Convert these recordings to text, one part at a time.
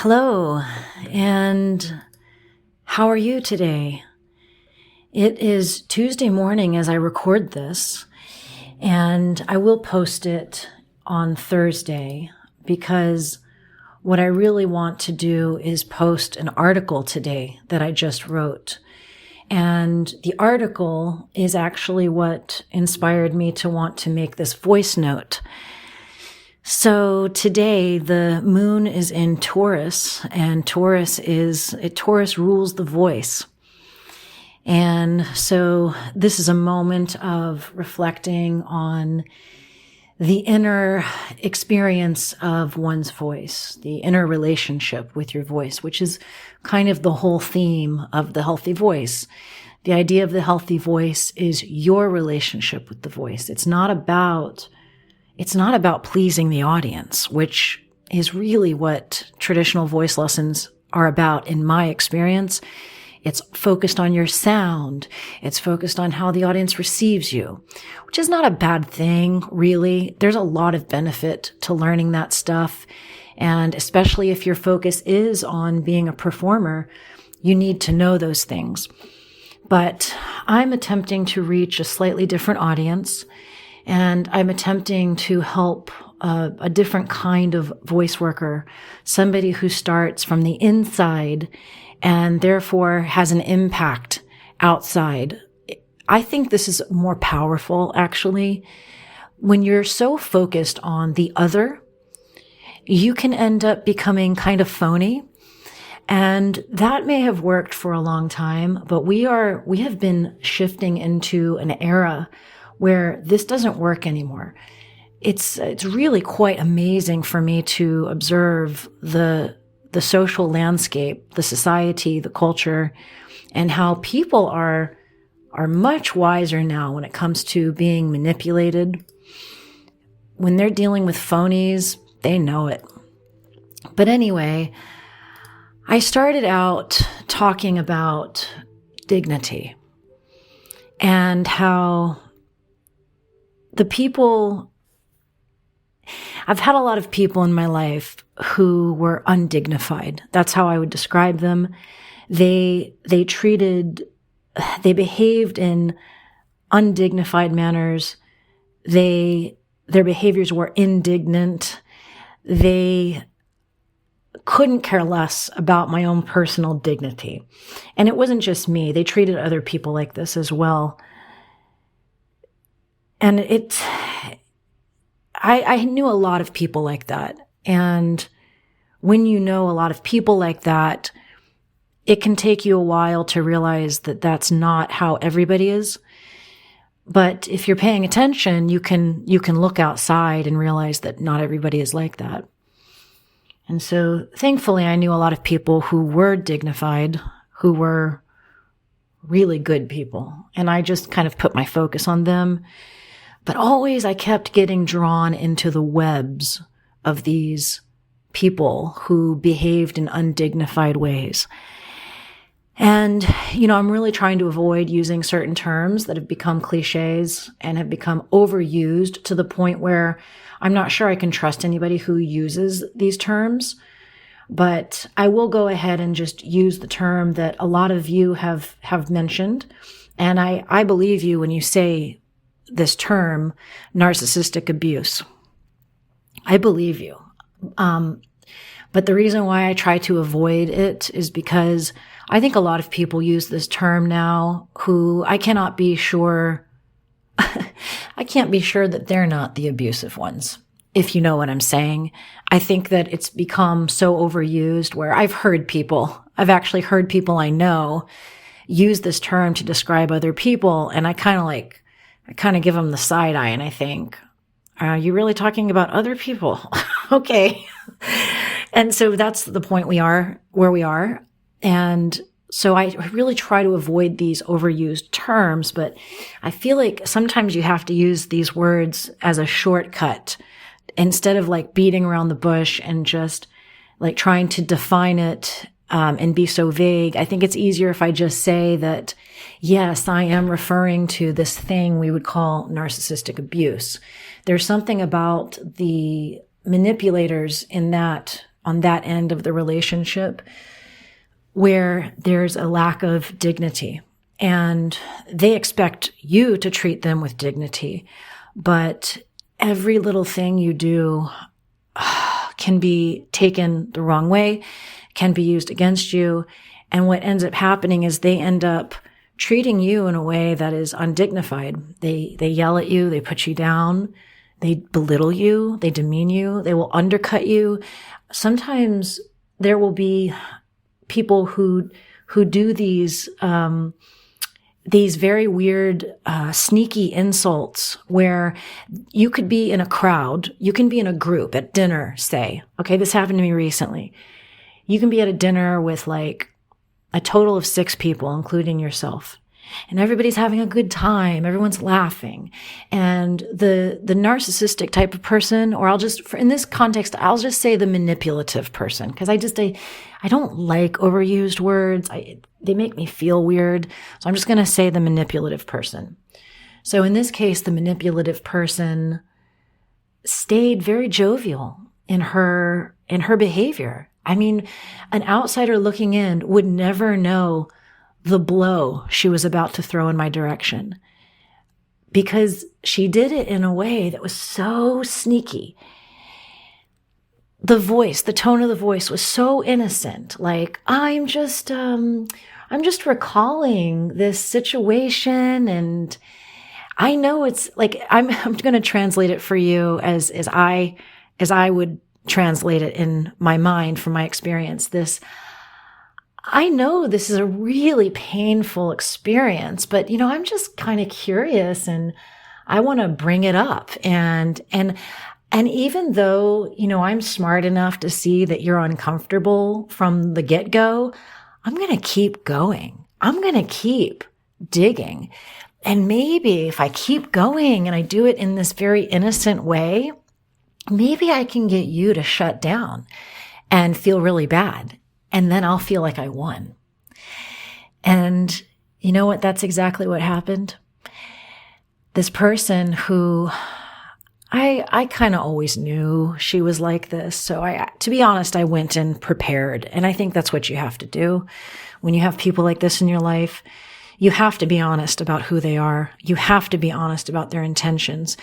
Hello, and how are you today? It is Tuesday morning as I record this, and I will post it on Thursday because what I really want to do is post an article today that I just wrote. And the article is actually what inspired me to want to make this voice note. So today the moon is in Taurus, and Taurus rules the voice. And so this is a moment of reflecting on the inner experience of one's voice, the inner relationship with your voice, which is kind of the whole theme of the healthy voice. The idea of the healthy voice is your relationship with the voice. It's not about pleasing the audience, which is really what traditional voice lessons are about in my experience. It's focused on your sound. It's focused on how the audience receives you, which is not a bad thing, really. There's a lot of benefit to learning that stuff. And especially if your focus is on being a performer, you need to know those things. But I'm attempting to reach a slightly different audience. And I'm attempting to help a different kind of voice worker, somebody who starts from the inside and therefore has an impact outside. I think this is more powerful, actually. When you're so focused on the other, you can end up becoming kind of phony. And that may have worked for a long time, but we have been shifting into an era where this doesn't work anymore. It's really quite amazing for me to observe the social landscape, the society, the culture, and how people are much wiser now when it comes to being manipulated. When they're dealing with phonies, they know it. But anyway, I started out talking about dignity and how I've had a lot of people in my life who were undignified. That's how I would describe them. They behaved in undignified manners. Their behaviors were indignant. They couldn't care less about my own personal dignity. And it wasn't just me. They treated other people like this as well. And I knew a lot of people like that. And when you know a lot of people like that, it can take you a while to realize that that's not how everybody is. But if you're paying attention, you can look outside and realize that not everybody is like that. And so thankfully, I knew a lot of people who were dignified, who were really good people. And I just kind of put my focus on them. But always I kept getting drawn into the webs of these people who behaved in undignified ways. And, I'm really trying to avoid using certain terms that have become cliches and have become overused to the point where I'm not sure I can trust anybody who uses these terms. But I will go ahead and just use the term that a lot of you have mentioned. And I believe you when you say this term, narcissistic abuse. I believe you. But the reason why I try to avoid it is because I think a lot of people use this term now who I cannot be sure that they're not the abusive ones, if you know what I'm saying. I think that it's become so overused where I've actually heard people I know use this term to describe other people, and I kind of give them the side eye, and I think, are you really talking about other people? Okay. And so that's the point where we are. And so I really try to avoid these overused terms, but I feel like sometimes you have to use these words as a shortcut instead of beating around the bush and just trying to define it and be so vague. I think it's easier if I just say that, yes, I am referring to this thing we would call narcissistic abuse. There's something about the manipulators in that on that end of the relationship where there's a lack of dignity, and they expect you to treat them with dignity. But every little thing you do can be taken the wrong way, can be used against you. And what ends up happening is they end up treating you in a way that is undignified. They yell at you, they put you down, they belittle you, they demean you, they will undercut you. Sometimes there will be people who do these very weird, sneaky insults where you could be in a crowd, you can be in a group at dinner, say. Okay, this happened to me recently. You can be at a dinner with like a total of 6 people, including yourself. And everybody's having a good time. Everyone's laughing. And the narcissistic type of person, or in this context, I'll just say the manipulative person. Because I don't like overused words. They make me feel weird. So I'm just going to say the manipulative person. So in this case, the manipulative person stayed very jovial in her behavior. I mean, an outsider looking in would never know the blow she was about to throw in my direction, because she did it in a way that was so sneaky. The tone of the voice was so innocent. Like, I'm just recalling this situation, and I know it's like, I'm going to translate it for you as I would translate it in my mind from my experience. I know this is a really painful experience, but I'm just kind of curious and I want to bring it up. And even though, I'm smart enough to see that you're uncomfortable from the get-go, I'm going to keep going. I'm going to keep digging. And maybe if I keep going and I do it in this very innocent way, maybe I can get you to shut down and feel really bad. And then I'll feel like I won. And you know what? That's exactly what happened. This person who I kind of always knew she was like this. So to be honest, I went in prepared. And I think that's what you have to do. When you have people like this in your life, you have to be honest about who they are. You have to be honest about their intentions.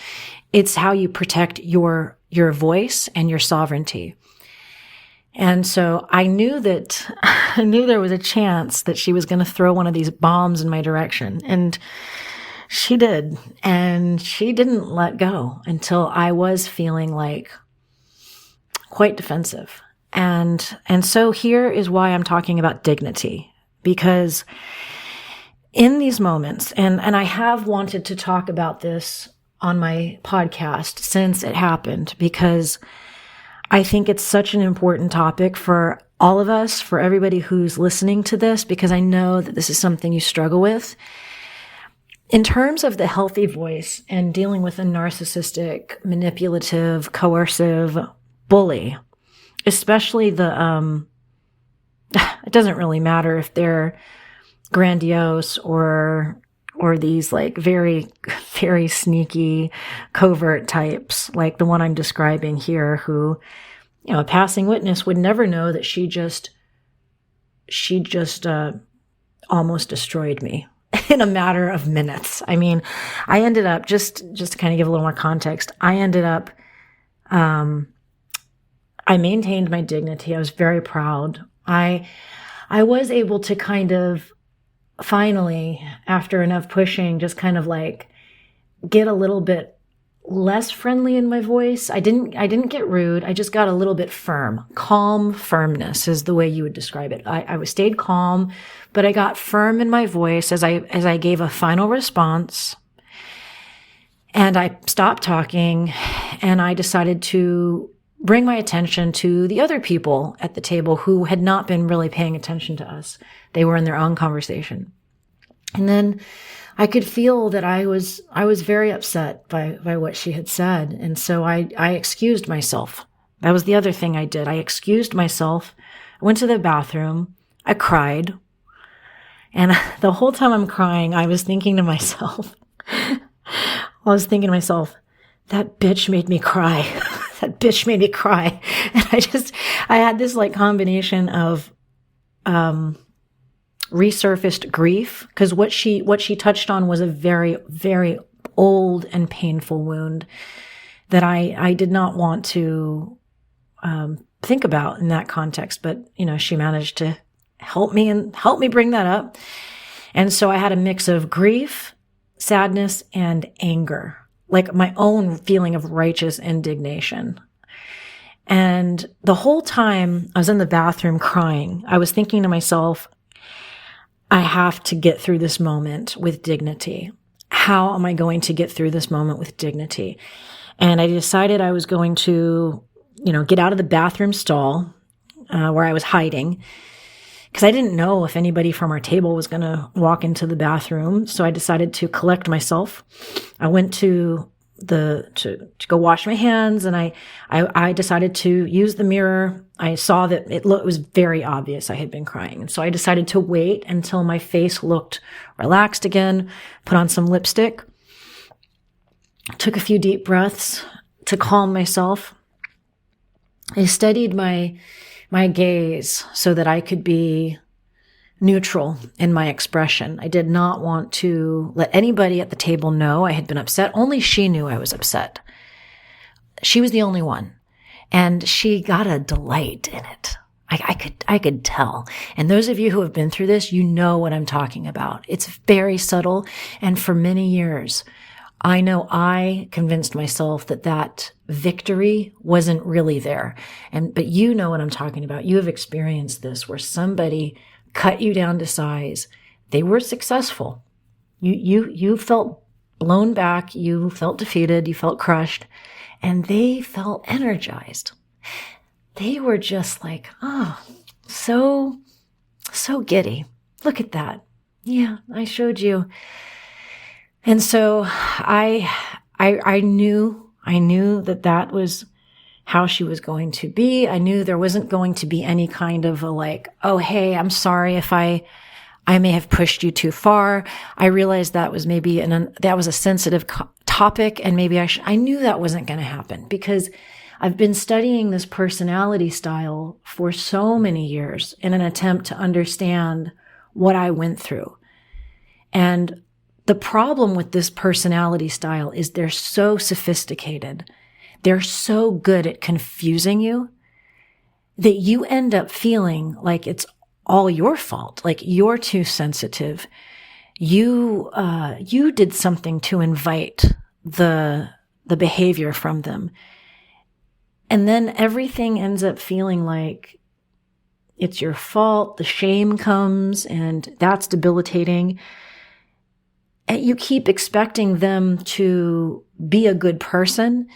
It's how you protect your voice and your sovereignty. And so I knew there was a chance that she was going to throw one of these bombs in my direction. And she did. And she didn't let go until I was feeling like quite defensive. And so here is why I'm talking about dignity, because in these moments, and I have wanted to talk about this on my podcast since it happened, because I think it's such an important topic for all of us, for everybody who's listening to this, because I know that this is something you struggle with. In terms of the healthy voice and dealing with a narcissistic, manipulative, coercive bully, especially it doesn't really matter if they're grandiose or these like very, very sneaky, covert types, like the one I'm describing here, who, a passing witness would never know that she just almost destroyed me in a matter of minutes. I mean, I ended up, just to kind of give a little more context, I maintained my dignity. I was very proud. I was able to kind of finally, after enough pushing, just kind of like get a little bit less friendly in my voice. I didn't get rude. I just got a little bit firm. Calm firmness is the way you would describe it. I stayed calm, but I got firm in my voice as I gave a final response. And I stopped talking, and I decided to bring my attention to the other people at the table who had not been really paying attention to us. They were in their own conversation. And then I could feel that I was very upset by what she had said. And so I excused myself. That was the other thing I did. I excused myself. I went to the bathroom. I cried. And the whole time I'm crying, I was thinking to myself, that bitch made me cry. that bitch made me cry. And I had this like combination of, resurfaced grief, because what she touched on was a very, very old and painful wound that I did not want to, think about in that context. But, she managed to help me bring that up. And so I had a mix of grief, sadness, and anger, like my own feeling of righteous indignation. And the whole time I was in the bathroom crying, I was thinking to myself, I have to get through this moment with dignity. How am I going to get through this moment with dignity? And I decided I was going to, get out of the bathroom stall where I was hiding, because I didn't know if anybody from our table was going to walk into the bathroom. So I decided to collect myself. I went to go wash my hands, and I decided to use the mirror. I saw that it was very obvious I had been crying. And so I decided to wait until my face looked relaxed again, put on some lipstick, took a few deep breaths to calm myself. I steadied my gaze so that I could be neutral in my expression. I did not want to let anybody at the table know I had been upset. Only she knew I was upset. She was the only one. And she got a delight in it. I could tell. And those of you who have been through this, you know what I'm talking about. It's very subtle. And for many years, I know I convinced myself that victory wasn't really there. But you know what I'm talking about. You have experienced this where somebody cut you down to size. They were successful. You felt blown back. You felt defeated. You felt crushed, and they felt energized. They were just like, oh, so giddy. Look at that. Yeah, I showed you. And so I knew that was how she was going to be. I knew there wasn't going to be any kind of a like, oh, hey, I'm sorry if I may have pushed you too far. I realized that was maybe that was a sensitive topic, and maybe I knew that wasn't going to happen, because I've been studying this personality style for so many years in an attempt to understand what I went through. And the problem with this personality style is they're so sophisticated. They're so good at confusing you that you end up feeling like it's all your fault. Like you're too sensitive. You did something to invite the behavior from them. And then everything ends up feeling like it's your fault. The shame comes, and that's debilitating. And you keep expecting them to be a good person,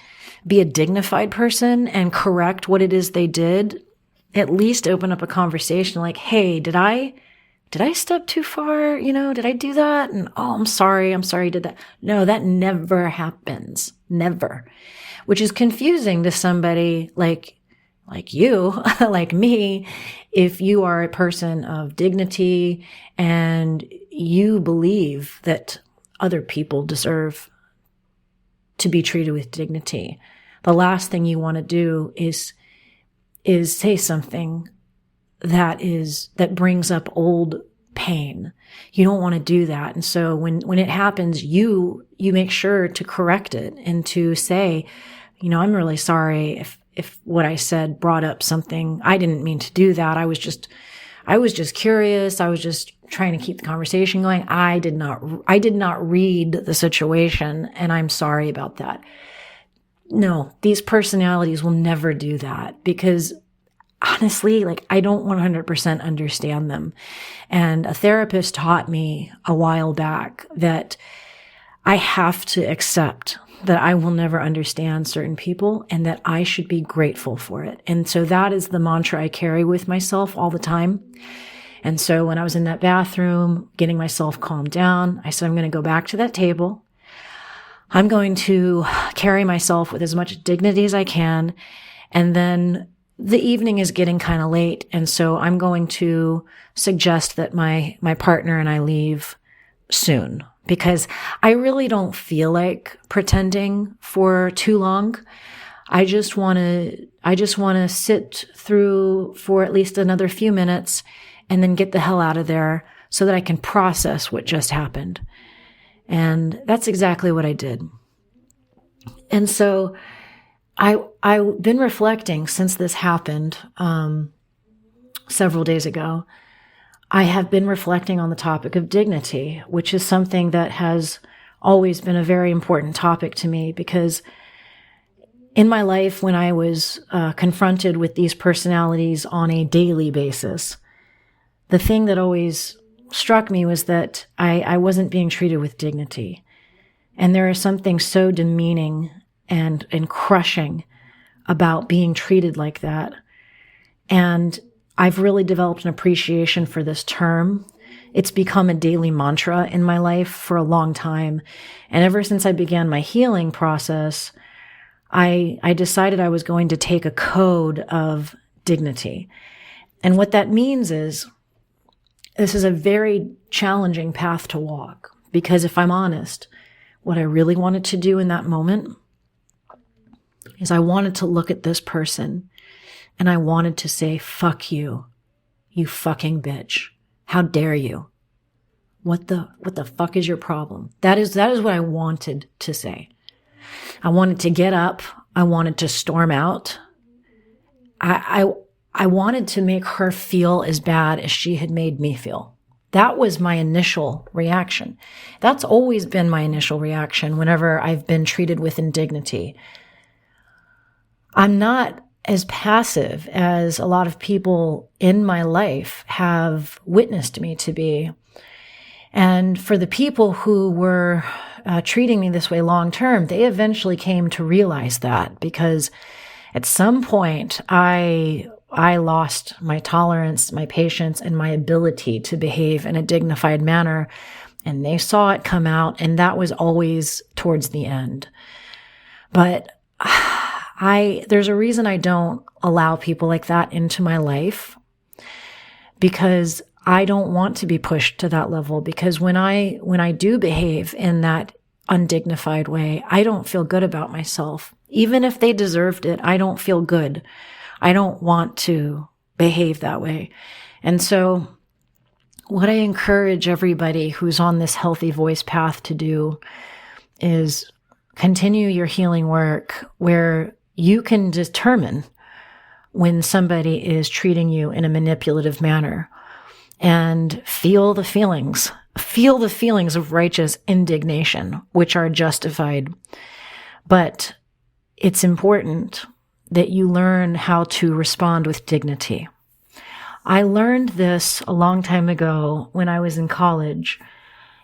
be a dignified person, and correct what it is they did. At least open up a conversation like, hey, did I step too far? Did I do that? And oh, I'm sorry I did that. No, that never happens. Never. Which is confusing to somebody like you, like me, if you are a person of dignity and you believe that other people deserve to be treated with dignity. The last thing you want to do is say something that brings up old pain. You don't want to do that. And so when it happens, you make sure to correct it and to say, I'm really sorry if what I said brought up something. I didn't mean to do that. I was just curious. I was just trying to keep the conversation going. I did not read the situation, and I'm sorry about that. No, these personalities will never do that, because honestly, I don't 100% understand them. And a therapist taught me a while back that I have to accept that I will never understand certain people, and that I should be grateful for it. And so that is the mantra I carry with myself all the time. And so when I was in that bathroom, getting myself calmed down, I said, I'm going to go back to that table. I'm going to carry myself with as much dignity as I can. And then the evening is getting kind of late. And so I'm going to suggest that my partner and I leave soon, because I really don't feel like pretending for too long. I just want to sit through for at least another few minutes and then get the hell out of there so that I can process what just happened. And that's exactly what I did. And so I've been reflecting since this happened several days ago. I have been reflecting on the topic of dignity, which is something that has always been a very important topic to me, because in my life, when I was confronted with these personalities on a daily basis, the thing that always struck me was that I wasn't being treated with dignity. And there is something so demeaning and crushing about being treated like that. And I've really developed an appreciation for this term. It's become a daily mantra in my life for a long time. And ever since I began my healing process, I decided I was going to take a code of dignity. And what that means is, this is a very challenging path to walk, because if I'm honest, what I really wanted to do in that moment is I wanted to look at this person and I wanted to say, fuck you, you fucking bitch. How dare you? What the fuck is your problem? That is what I wanted to say. I wanted to get up. I wanted to storm out. I wanted to make her feel as bad as she had made me feel. That was my initial reaction. That's always been my initial reaction whenever I've been treated with indignity. I'm not as passive as a lot of people in my life have witnessed me to be. And for the people who were treating me this way long term, they eventually came to realize that, because at some point I lost my tolerance, my patience, and my ability to behave in a dignified manner. And they saw it come out, and that was always towards the end. But there's a reason I don't allow people like that into my life, because I don't want to be pushed to that level. Because when I do behave in that undignified way, I don't feel good about myself. Even if they deserved it, I don't feel good. I don't want to behave that way. And so what I encourage everybody who's on this healthy voice path to do is continue your healing work, where you can determine when somebody is treating you in a manipulative manner, and feel the feelings of righteous indignation, which are justified. But it's important that you learn how to respond with dignity. I learned this a long time ago when I was in college,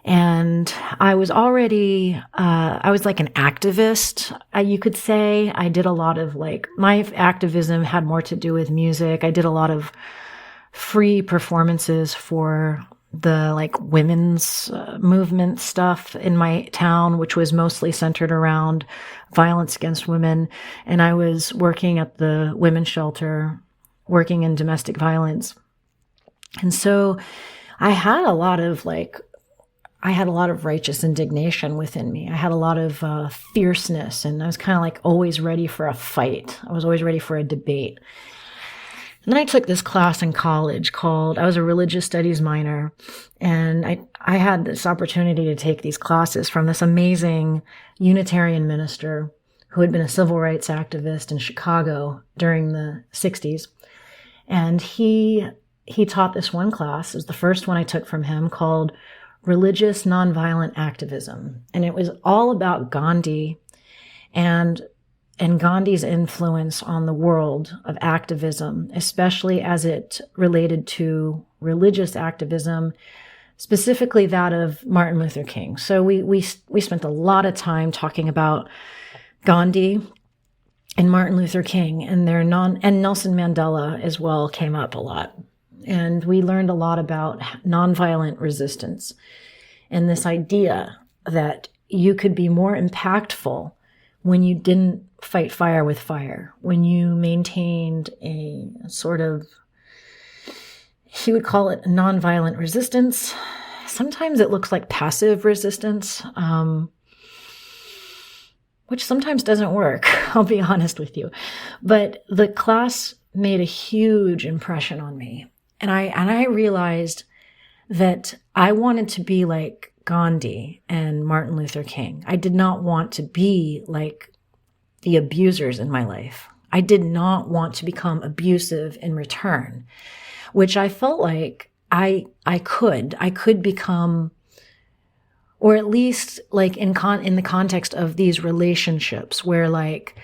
and I was already, I was like an activist, you could say. I did a lot of my activism had more to do with music. I did a lot of free performances for the women's movement stuff in my town, which was mostly centered around violence against women. And I was working at the women's shelter, working in domestic violence. And so I had a lot of righteous indignation within me. I had a lot of fierceness, and I was kind of always ready for a fight. I was always ready for a debate. And then I took this class in college I was a religious studies minor, and I had this opportunity to take these classes from this amazing Unitarian minister who had been a civil rights activist in Chicago during the 60s. And he taught this one class. It was the first one I took from him, called Religious Nonviolent Activism. And it was all about Gandhi and Gandhi's influence on the world of activism, especially as it related to religious activism, specifically that of Martin Luther King. So we spent a lot of time talking about Gandhi and Martin Luther King, and Nelson Mandela as well came up a lot. And we learned a lot about nonviolent resistance and this idea that you could be more impactful when you didn't fight fire with fire, when you maintained a sort of, he would call it nonviolent resistance. Sometimes it looks like passive resistance. which sometimes doesn't work, I'll be honest with you. But the class made a huge impression on me. And I realized that I wanted to be like Gandhi and Martin Luther King. I did not want to be like the abusers in my life. I did not want to become abusive in return, which I felt like I could become, or at least like in the context of these relationships where like,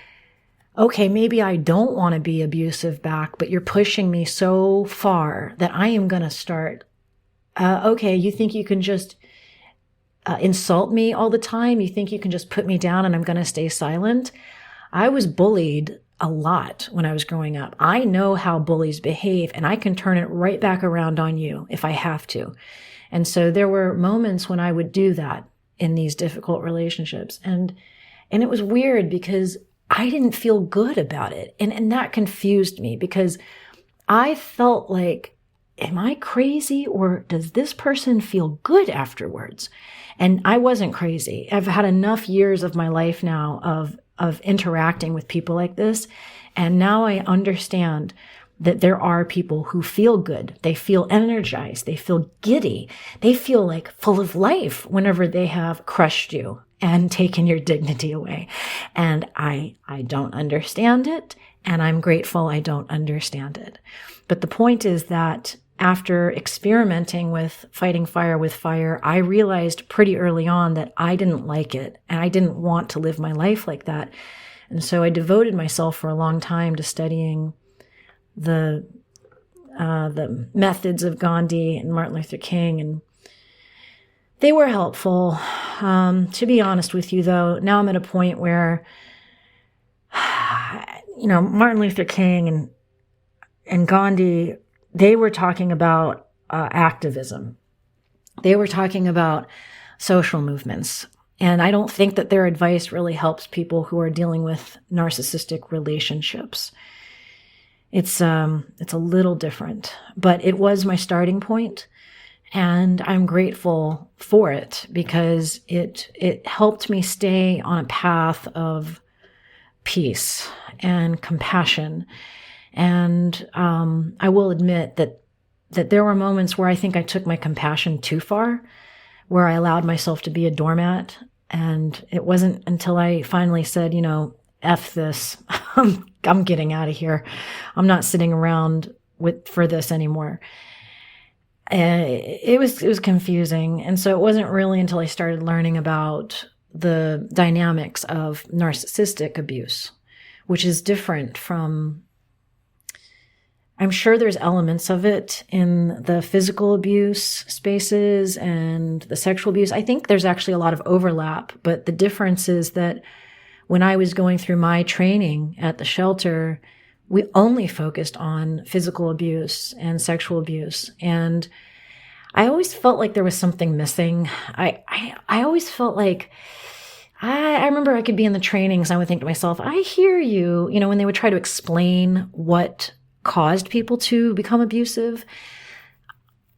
okay, maybe I don't want to be abusive back, but you're pushing me so far that I am going to start. Okay, you think you can just insult me all the time? You think you can just put me down and I'm going to stay silent? I was bullied a lot when I was growing up. I know how bullies behave, and I can turn it right back around on you if I have to. And so there were moments when I would do that in these difficult relationships. And it was weird because I didn't feel good about it. And that confused me because I felt like, am I crazy, or does this person feel good afterwards? And I wasn't crazy. I've had enough years of my life now of interacting with people like this. And now I understand that there are people who feel good. They feel energized. They feel giddy. They feel like full of life whenever they have crushed you and taken your dignity away. And I don't understand it. And I'm grateful I don't understand it. But the point is that after experimenting with fighting fire with fire, I realized pretty early on that I didn't like it and I didn't want to live my life like that. And so I devoted myself for a long time to studying the methods of Gandhi and Martin Luther King, and they were helpful. To be honest with you, though, now I'm at a point where, Martin Luther King and Gandhi, they were talking about activism. They were talking about social movements. And I don't think that their advice really helps people who are dealing with narcissistic relationships. It's a little different, but it was my starting point, and I'm grateful for it because it helped me stay on a path of peace and compassion. And I will admit that there were moments where I think I took my compassion too far, where I allowed myself to be a doormat. And it wasn't until I finally said, F this, I'm getting out of here. I'm not sitting around for this anymore. It was confusing. And so it wasn't really until I started learning about the dynamics of narcissistic abuse, which is different from, I'm sure there's elements of it in the physical abuse spaces and the sexual abuse. I think there's actually a lot of overlap, but the difference is that when I was going through my training at the shelter, we only focused on physical abuse and sexual abuse. And I always felt like there was something missing. I always felt like, I remember I could be in the trainings and I would think to myself, I hear you, when they would try to explain what caused people to become abusive.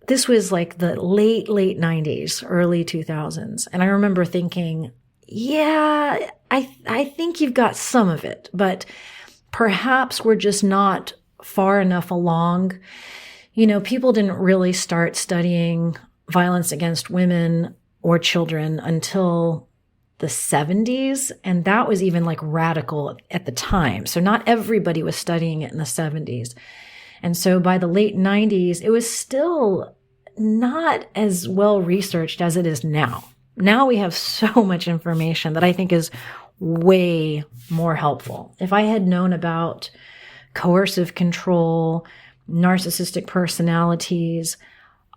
This was like the late 90s, early 2000s. And I remember thinking, yeah, I think you've got some of it, but perhaps we're just not far enough along. People didn't really start studying violence against women or children until the 70s. And that was even like radical at the time. So not everybody was studying it in the 70s. And so by the late 90s, it was still not as well researched as it is now. Now we have so much information that I think is way more helpful. If I had known about coercive control, narcissistic personalities,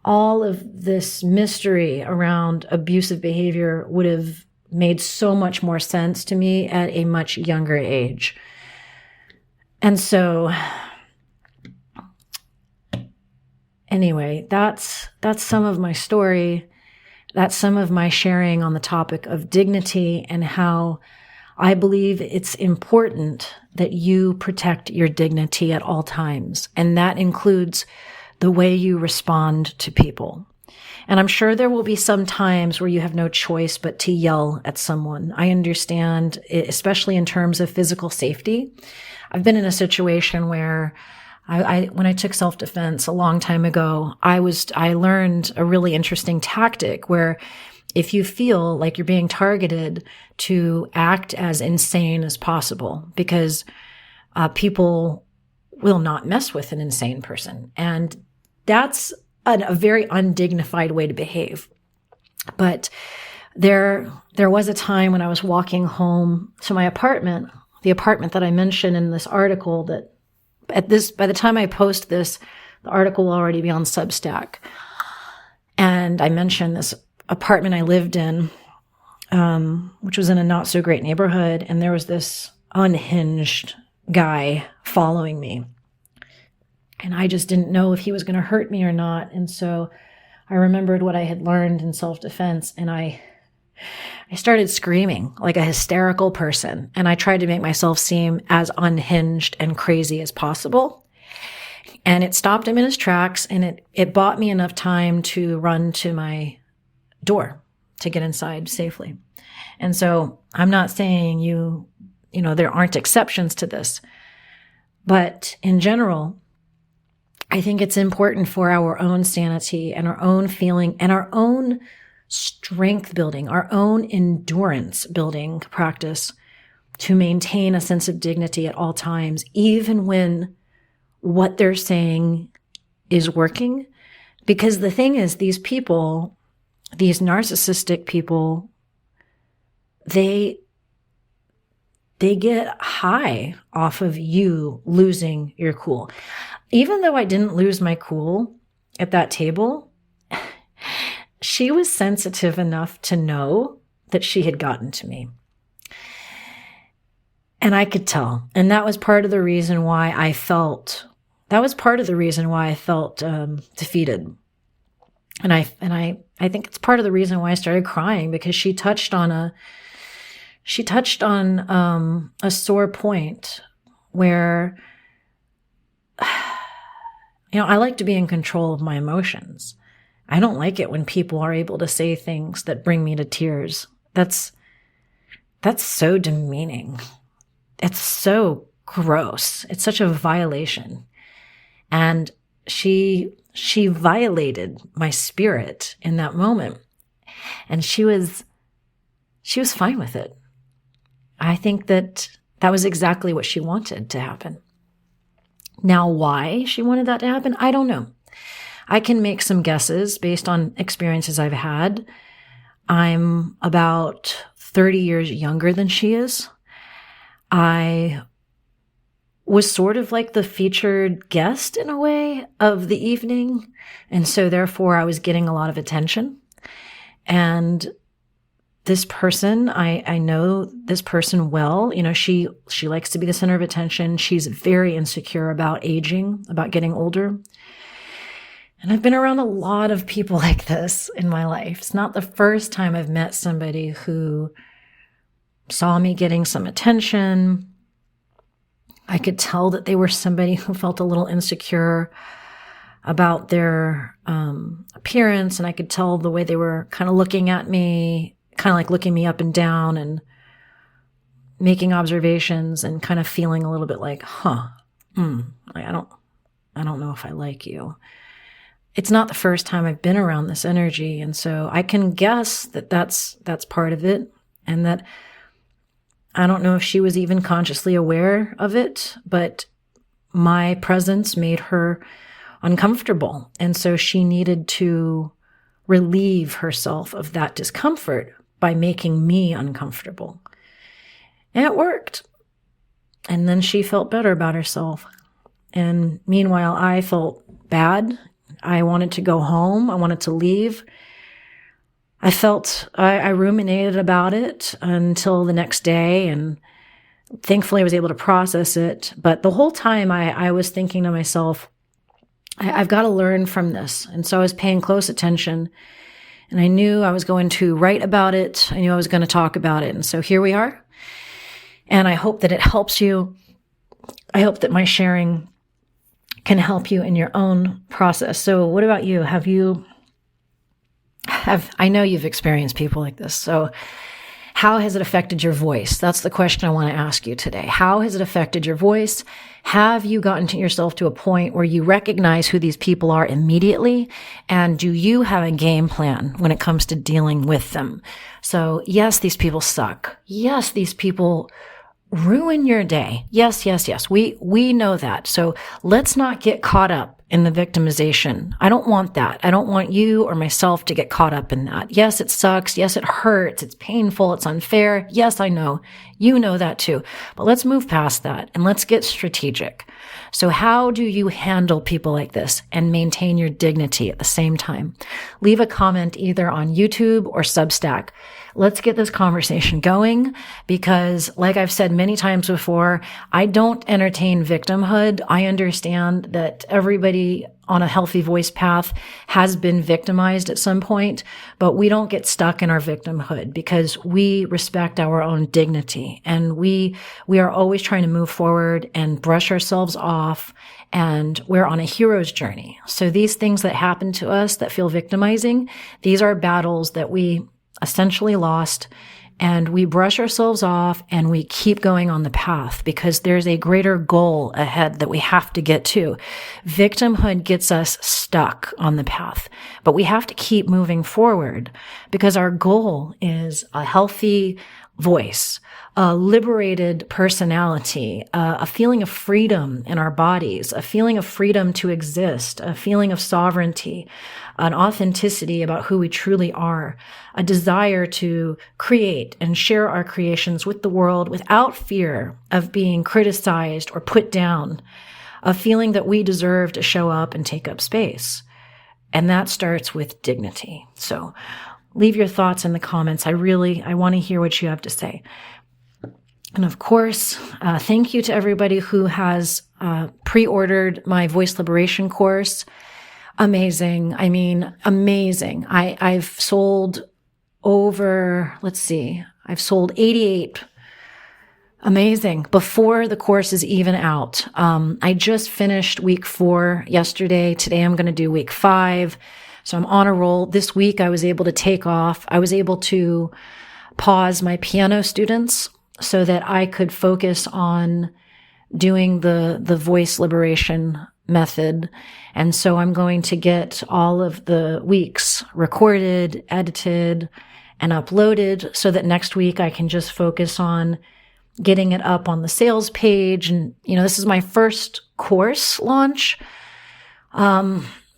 all of this mystery around abusive behavior would have made so much more sense to me at a much younger age. And so anyway, that's some of my story. That's some of my sharing on the topic of dignity and how I believe it's important that you protect your dignity at all times. And that includes the way you respond to people. And I'm sure there will be some times where you have no choice but to yell at someone. I understand, especially in terms of physical safety. I've been in a situation where when I took self-defense a long time ago, I learned a really interesting tactic where if you feel like you're being targeted, to act as insane as possible, because people will not mess with an insane person. And that's a very undignified way to behave. But there was a time when I was walking home to my apartment, the apartment that I mentioned in this article, that by the time I post this, the article will already be on Substack. And I mentioned this apartment I lived in, which was in a not so great neighborhood. And there was this unhinged guy following me. And I just didn't know if he was going to hurt me or not. And so I remembered what I had learned in self-defense, and I started screaming like a hysterical person. And I tried to make myself seem as unhinged and crazy as possible. And it stopped him in his tracks, and it bought me enough time to run to my door to get inside safely. And so I'm not saying there aren't exceptions to this, but in general, I think it's important for our own sanity and our own feeling and our own strength building, our own endurance building practice to maintain a sense of dignity at all times, even when what they're saying is working. Because the thing is, these people, these narcissistic people, they get high off of you losing your cool. Even though I didn't lose my cool at that table, she was sensitive enough to know that she had gotten to me. And I could tell. And that was part of the reason why I felt defeated. And I think it's part of the reason why I started crying, because she touched on a sore point where, I like to be in control of my emotions. I don't like it when people are able to say things that bring me to tears. That's so demeaning. It's so gross. It's such a violation. And she violated my spirit in that moment. And she was fine with it. I think that was exactly what she wanted to happen. Now, why she wanted that to happen, I don't know. I can make some guesses based on experiences I've had. I'm about 30 years younger than she is. I was sort of like the featured guest in a way of the evening. And so therefore I was getting a lot of attention. And this person, I know this person well. She likes to be the center of attention. She's very insecure about aging, about getting older. And I've been around a lot of people like this in my life. It's not the first time I've met somebody who saw me getting some attention. I could tell that they were somebody who felt a little insecure about their appearance. And I could tell the way they were kind of looking at me, kind of like looking me up and down and making observations and kind of feeling a little bit like, I don't know if I like you. It's not the first time I've been around this energy. And so I can guess that that's part of it. And that I don't know if she was even consciously aware of it, but my presence made her uncomfortable. And so she needed to relieve herself of that discomfort by making me uncomfortable. And it worked. And then she felt better about herself. And meanwhile, I felt bad. I wanted to go home. I wanted to leave. I ruminated about it until the next day, and thankfully I was able to process it. But the whole time I was thinking to myself, I've got to learn from this. And so I was paying close attention, and I knew I was going to write about it. I knew I was going to talk about it. And so here we are. And I hope that it helps you. I hope that my sharing can help you in your own process. So what about you? Have you I know you've experienced people like this. So how has it affected your voice? That's the question I want to ask you today. How has it affected your voice? Have you gotten to yourself to a point where you recognize who these people are immediately? And do you have a game plan when it comes to dealing with them? So yes, these people suck. Yes, these people ruin your day. Yes, yes, yes. We know that. So let's not get caught up in the victimization. I don't want that. I don't want you or myself to get caught up in that. Yes, it sucks. Yes, it hurts. It's painful. It's unfair. Yes, I know. You know that too. But let's move past that and let's get strategic. So how do you handle people like this and maintain your dignity at the same time? Leave a comment either on YouTube or Substack. Let's get this conversation going because, like I've said many times before, I don't entertain victimhood. I understand that everybody on a healthy voice path has been victimized at some point, but we don't get stuck in our victimhood because we respect our own dignity and we are always trying to move forward and brush ourselves off, and we're on a hero's journey. So these things that happen to us that feel victimizing, these are battles that we essentially lost, and we brush ourselves off and we keep going on the path because there's a greater goal ahead that we have to get to. Victimhood gets us stuck on the path, but we have to keep moving forward because our goal is a healthy voice, a liberated personality, a feeling of freedom in our bodies, a feeling of freedom to exist, a feeling of sovereignty, an authenticity about who we truly are, a desire to create and share our creations with the world without fear of being criticized or put down, a feeling that we deserve to show up and take up space. And that starts with dignity. So leave your thoughts in the comments. I want to hear what you have to say. And of course, thank you to everybody who has pre-ordered my voice liberation course. Amazing. I mean, amazing. I've sold I've sold 88. Amazing. Before the course is even out. I just finished week 4 yesterday. Today I'm going to do week 5. So I'm on a roll. This week I was able to take off. I was able to pause my piano students so that I could focus on doing the voice liberation method. And so I'm going to get all of the weeks recorded, edited, and uploaded so that next week I can just focus on getting it up on the sales page. And, this is my first course launch.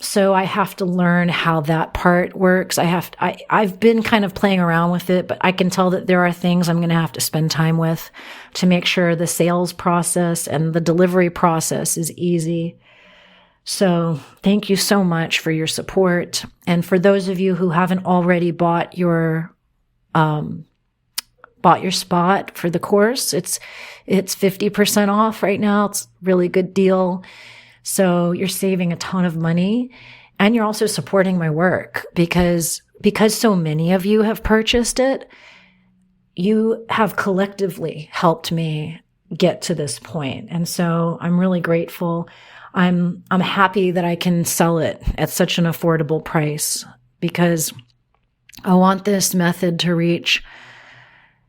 So I have to learn how that part works. I've been kind of playing around with it, but I can tell that there are things I'm going to have to spend time with to make sure the sales process and the delivery process is easy. So thank you so much for your support. And for those of you who haven't already bought your spot for the course, it's 50% off right now. It's a really good deal. So you're saving a ton of money and you're also supporting my work because so many of you have purchased it. You have collectively helped me get to this point. And so I'm really grateful. I'm happy that I can sell it at such an affordable price because I want this method to reach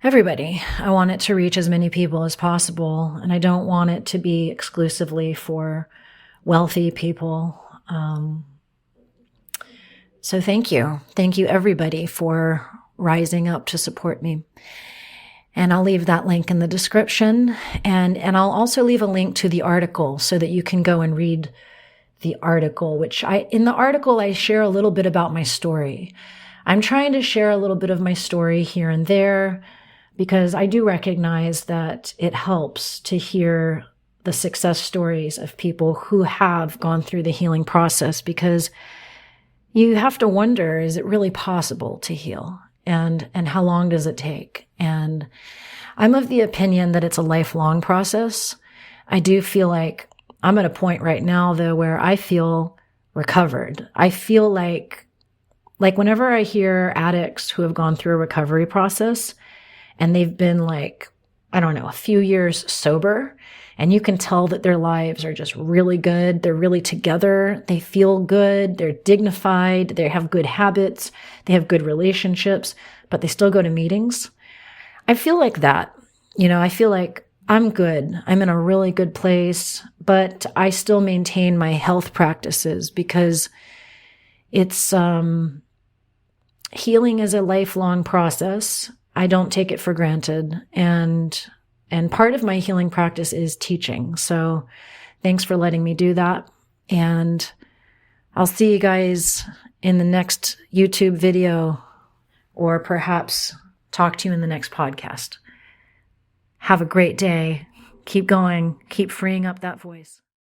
everybody. I want it to reach as many people as possible. And I don't want it to be exclusively for wealthy people. So thank you. Thank you everybody for rising up to support me. And I'll leave that link in the description. And I'll also leave a link to the article so that you can go and read the article, in the article, I share a little bit about my story. I'm trying to share a little bit of my story here and there because I do recognize that it helps to hear the success stories of people who have gone through the healing process, because you have to wonder, is it really possible to heal? And how long does it take? And I'm of the opinion that it's a lifelong process. I do feel like I'm at a point right now, though, where I feel recovered. I feel like whenever I hear addicts who have gone through a recovery process and they've been I don't know, a few years sober, and you can tell that their lives are just really good. They're really together. They feel good. They're dignified. They have good habits. They have good relationships, but they still go to meetings. I feel like that. I feel like I'm good. I'm in a really good place, but I still maintain my health practices because it's, healing is a lifelong process. I don't take it for granted. And part of my healing practice is teaching. So thanks for letting me do that. And I'll see you guys in the next YouTube video, or perhaps talk to you in the next podcast. Have a great day. Keep going. Keep freeing up that voice.